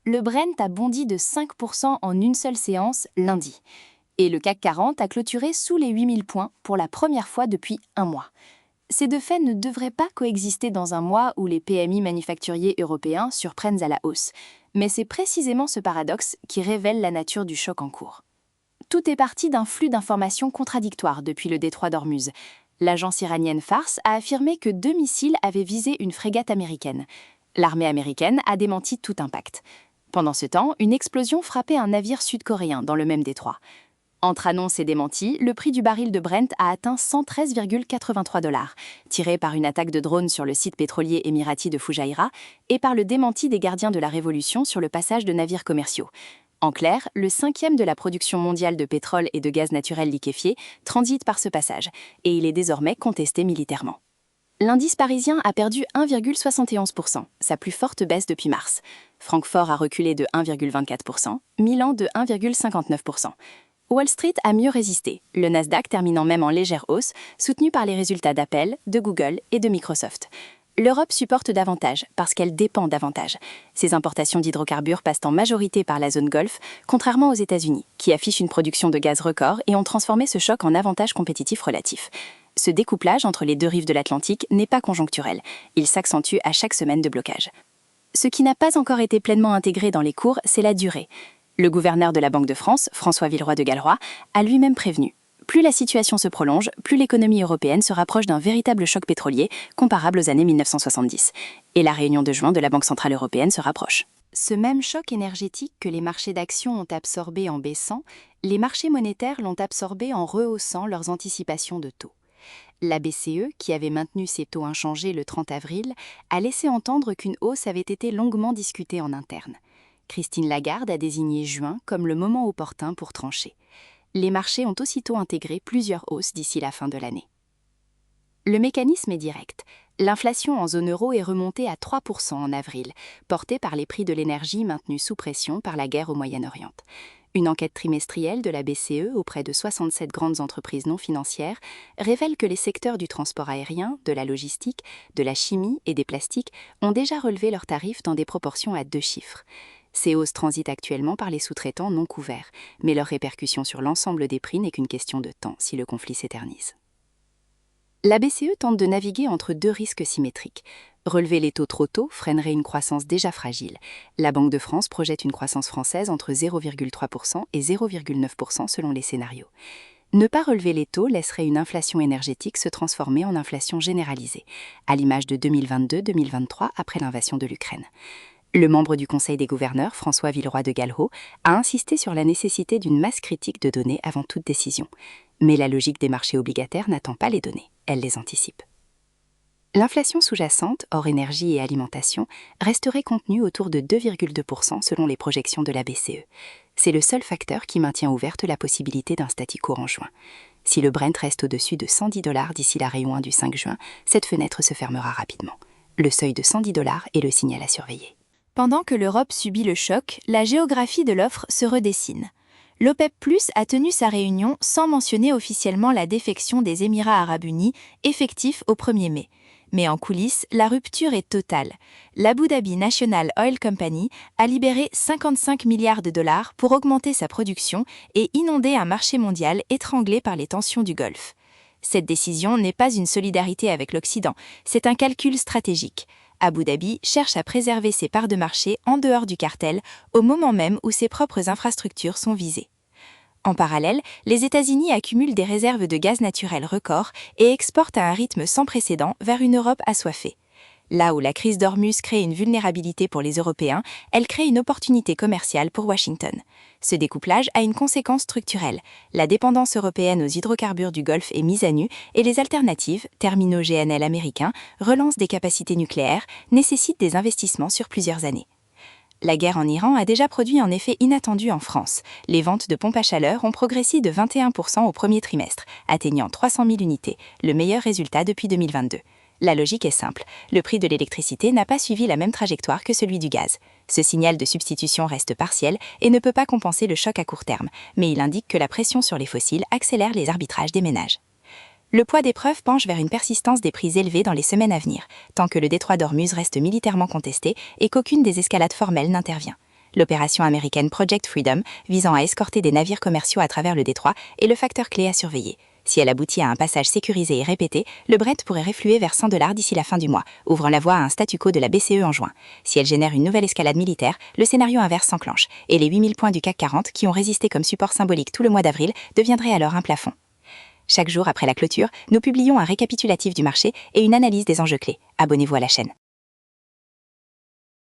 Le Brent a bondi de 5% en une seule séance lundi. Et le CAC 40 a clôturé sous les 8000 points pour la première fois depuis un mois. Ces deux faits ne devraient pas coexister dans un mois où les PMI manufacturiers européens surprennent à la hausse. Mais c'est précisément ce paradoxe qui révèle la nature du choc en cours. Tout est parti d'un flux d'informations contradictoires depuis le détroit d'Ormuz. L'agence iranienne Fars a affirmé que 2 missiles avaient visé une frégate américaine. L'armée américaine a démenti tout impact. Pendant ce temps, une explosion frappait un navire sud-coréen dans le même détroit. Entre annonces et démentis, le prix du baril de Brent a atteint 113,83 $, tiré par une attaque de drone sur le site pétrolier émirati de Fujairah et par le démenti des gardiens de la Révolution sur le passage de navires commerciaux. En clair, le 5e de la production mondiale de pétrole et de gaz naturel liquéfié transite par ce passage, et il est désormais contesté militairement. L'indice parisien a perdu 1,71%, sa plus forte baisse depuis mars. Francfort a reculé de 1,24%, Milan de 1,59%. Wall Street a mieux résisté, le Nasdaq terminant même en légère hausse, soutenu par les résultats d'Apple, de Google et de Microsoft. L'Europe supporte davantage parce qu'elle dépend davantage. Ses importations d'hydrocarbures passent en majorité par la zone Golfe, contrairement aux États-Unis, qui affichent une production de gaz record et ont transformé ce choc en avantage compétitif relatif. Ce découplage entre les deux rives de l'Atlantique n'est pas conjoncturel, il s'accentue à chaque semaine de blocage. Ce qui n'a pas encore été pleinement intégré dans les cours, c'est la durée. Le gouverneur de la Banque de France, François Villeroy de Galhroy, a lui-même prévenu. Plus la situation se prolonge, plus l'économie européenne se rapproche d'un véritable choc pétrolier comparable aux années 1970. Et la réunion de juin de la Banque centrale européenne se rapproche. Ce même choc énergétique que les marchés d'actions ont absorbé en baissant, les marchés monétaires l'ont absorbé en rehaussant leurs anticipations de taux. La BCE, qui avait maintenu ses taux inchangés le 30 avril, a laissé entendre qu'une hausse avait été longuement discutée en interne. Christine Lagarde a désigné juin comme le moment opportun pour trancher. Les marchés ont aussitôt intégré plusieurs hausses d'ici la fin de l'année. Le mécanisme est direct. L'inflation en zone euro est remontée à 3% en avril, portée par les prix de l'énergie maintenus sous pression par la guerre au Moyen-Orient. Une enquête trimestrielle de la BCE auprès de 67 grandes entreprises non financières révèle que les secteurs du transport aérien, de la logistique, de la chimie et des plastiques ont déjà relevé leurs tarifs dans des proportions à 2 chiffres. Ces hausses transitent actuellement par les sous-traitants non couverts, mais leur répercussion sur l'ensemble des prix n'est qu'une question de temps si le conflit s'éternise. La BCE tente de naviguer entre deux risques symétriques. Relever les taux trop tôt freinerait une croissance déjà fragile. La Banque de France projette une croissance française entre 0,3% et 0,9% selon les scénarios. Ne pas relever les taux laisserait une inflation énergétique se transformer en inflation généralisée, à l'image de 2022-2023 après l'invasion de l'Ukraine. Le membre du Conseil des gouverneurs, François Villeroy de Galhroy, a insisté sur la nécessité d'une masse critique de données avant toute décision. Mais la logique des marchés obligataires n'attend pas les données, elle les anticipe. L'inflation sous-jacente, hors énergie et alimentation, resterait contenue autour de 2,2% selon les projections de la BCE. C'est le seul facteur qui maintient ouverte la possibilité d'un statu quo en juin. Si le Brent reste au-dessus de 110 $ d'ici la réunion du 5 juin, cette fenêtre se fermera rapidement. Le seuil de 110 $ est le signal à surveiller. Pendant que l'Europe subit le choc, la géographie de l'offre se redessine. L'OPEP+ a tenu sa réunion sans mentionner officiellement la défection des Émirats arabes unis, effectif au 1er mai. Mais en coulisses, la rupture est totale. L'Abu Dhabi National Oil Company a libéré 55 milliards de dollars pour augmenter sa production et inonder un marché mondial étranglé par les tensions du Golfe. Cette décision n'est pas une solidarité avec l'Occident, c'est un calcul stratégique. Abu Dhabi cherche à préserver ses parts de marché en dehors du cartel au moment même où ses propres infrastructures sont visées. En parallèle, les États-Unis accumulent des réserves de gaz naturel records et exportent à un rythme sans précédent vers une Europe assoiffée. Là où la crise d'Ormuz crée une vulnérabilité pour les Européens, elle crée une opportunité commerciale pour Washington. Ce découplage a une conséquence structurelle. La dépendance européenne aux hydrocarbures du Golfe est mise à nu et les alternatives, terminaux GNL américains, relance des capacités nucléaires, nécessitent des investissements sur plusieurs années. La guerre en Iran a déjà produit un effet inattendu en France. Les ventes de pompes à chaleur ont progressé de 21% au premier trimestre, atteignant 300 000 unités, le meilleur résultat depuis 2022. La logique est simple, le prix de l'électricité n'a pas suivi la même trajectoire que celui du gaz. Ce signal de substitution reste partiel et ne peut pas compenser le choc à court terme, mais il indique que la pression sur les fossiles accélère les arbitrages des ménages. Le poids des preuves penche vers une persistance des prix élevés dans les semaines à venir, tant que le détroit d'Ormuz reste militairement contesté et qu'aucune des escalades formelles n'intervient. l'opération américaine Project Freedom, visant à escorter des navires commerciaux à travers le détroit, est le facteur clé à surveiller. Si elle aboutit à un passage sécurisé et répété, le Brent pourrait refluer vers $100 d'ici la fin du mois, ouvrant la voie à un statu quo de la BCE en juin. Si elle génère une nouvelle escalade militaire, le scénario inverse s'enclenche, et les 8000 points du CAC 40, qui ont résisté comme support symbolique tout le mois d'avril, deviendraient alors un plafond. Chaque jour après la clôture, nous publions un récapitulatif du marché et une analyse des enjeux clés. Abonnez-vous à la chaîne.